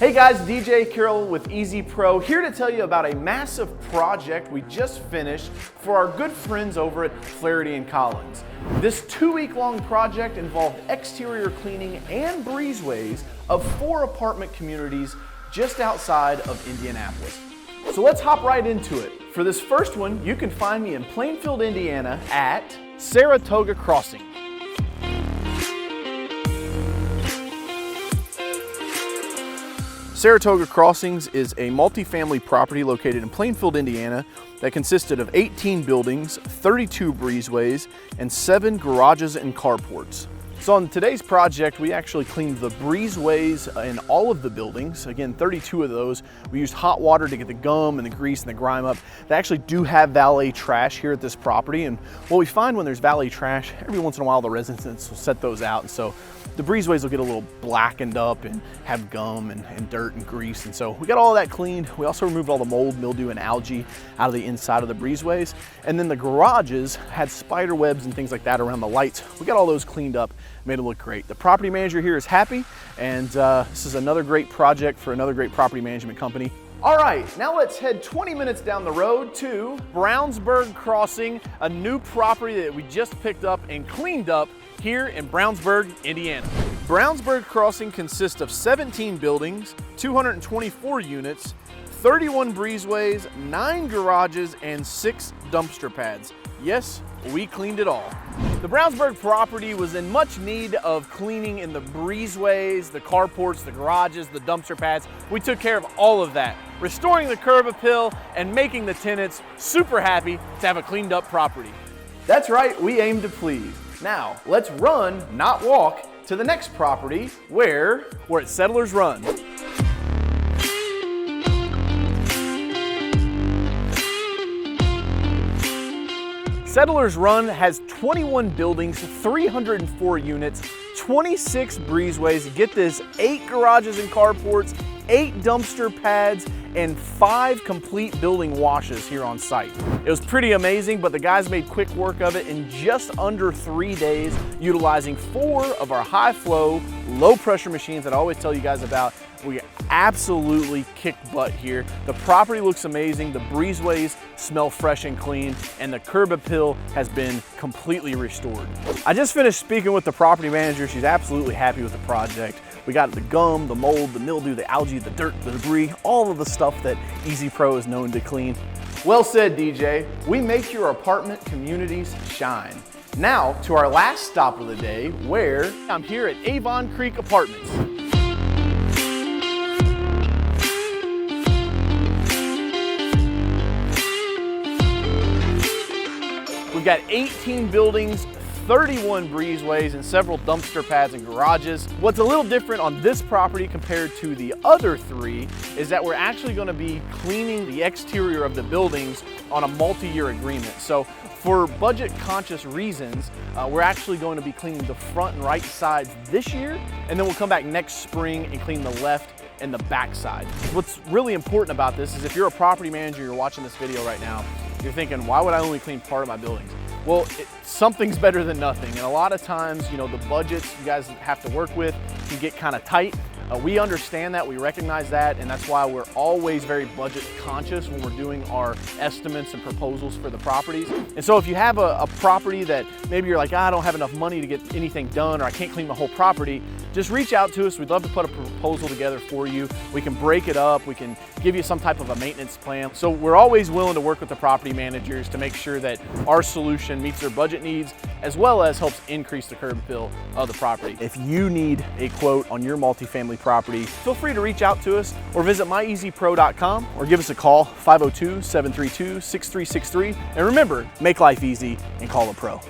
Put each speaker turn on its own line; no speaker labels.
Hey guys, DJ Carroll with EasyPro here to tell you about a massive project we just finished for our good friends over at Flaherty Collins. This 2-week-long project involved exterior cleaning and breezeways of 4 apartment communities just outside of Indianapolis. So let's hop right into it. For this first one, you can find me in Plainfield, Indiana at Saratoga Crossing. Saratoga Crossings is a multifamily property located in Plainfield, Indiana that consisted of 18 buildings, 32 breezeways, and 7 garages and carports. So on today's project, we actually cleaned the breezeways in all of the buildings. Again, 32 of those. We used hot water to get the gum and the grease and the grime up. They actually do have valet trash here at this property. And what we find when there's valet trash, every once in a while the residents will set those out. And so the breezeways will get a little blackened up and have gum and dirt and grease. And so we got all of that cleaned. We also removed all the mold, mildew, and algae out of the inside of the breezeways. And then the garages had spider webs and things like that around the lights. We got all those cleaned up, made it look great. The property manager here is happy, and this is another great project for another great property management company. All right, now let's head 20 minutes down the road to Brownsburg Crossing, a new property that we just picked up and cleaned up here in Brownsburg, Indiana. Brownsburg Crossing consists of 17 buildings, 224 units, 31 breezeways, 9 garages, and 6 dumpster pads. Yes, we cleaned it all. The Brownsburg property was in much need of cleaning in the breezeways, the carports, the garages, the dumpster pads. We took care of all of that, restoring the curb appeal and making the tenants super happy to have a cleaned up property. That's right, we aim to please. Now, let's run, not walk, to the next property where we're at Settlers Run. Settlers Run has 21 buildings, 304 units, 26 breezeways, get this, 8 garages and carports, 8 dumpster pads, and 5 complete building washes here on site. It was pretty amazing, but the guys made quick work of it in just under 3 days, utilizing 4 of our high flow, low pressure machines that I always tell you guys about. We absolutely kicked butt here. The property looks amazing, the breezeways smell fresh and clean, and the curb appeal has been completely restored. I just finished speaking with the property manager. She's absolutely happy with the project. We got the gum, the mold, the mildew, the algae, the dirt, the debris, all of the stuff that EasyPro is known to clean. Well said, DJ. We make your apartment communities shine. Now to our last stop of the day, where I'm here at Avon Creek Apartments. We've got 18 buildings, 31 breezeways, and several dumpster pads and garages. What's a little different on this property compared to the other 3 is that we're actually going to be cleaning the exterior of the buildings on a multi-year agreement. So for budget conscious reasons, we're actually going to be cleaning the front and right sides this year, and then we'll come back next spring and clean the left and the back side. What's really important about this is if you're a property manager, you're watching this video right now, you're thinking, why would I only clean part of my buildings? Well, something's better than nothing. And a lot of times, you know, the budgets you guys have to work with can get kind of tight. We understand that, we recognize that, and that's why we're always very budget conscious when we're doing our estimates and proposals for the properties. And so if you have a property that maybe you're like, I don't have enough money to get anything done, or I can't clean my whole property, just reach out to us. We'd love to put a proposal together for you. We can break it up. We can give you some type of a maintenance plan. So we're always willing to work with the property managers to make sure that our solution meets their budget needs, as well as helps increase the curb appeal of the property. If you need a quote on your multifamily property, feel free to reach out to us or visit myeasypro.com or give us a call, 502-732-6363. And remember, make life easy and call a pro.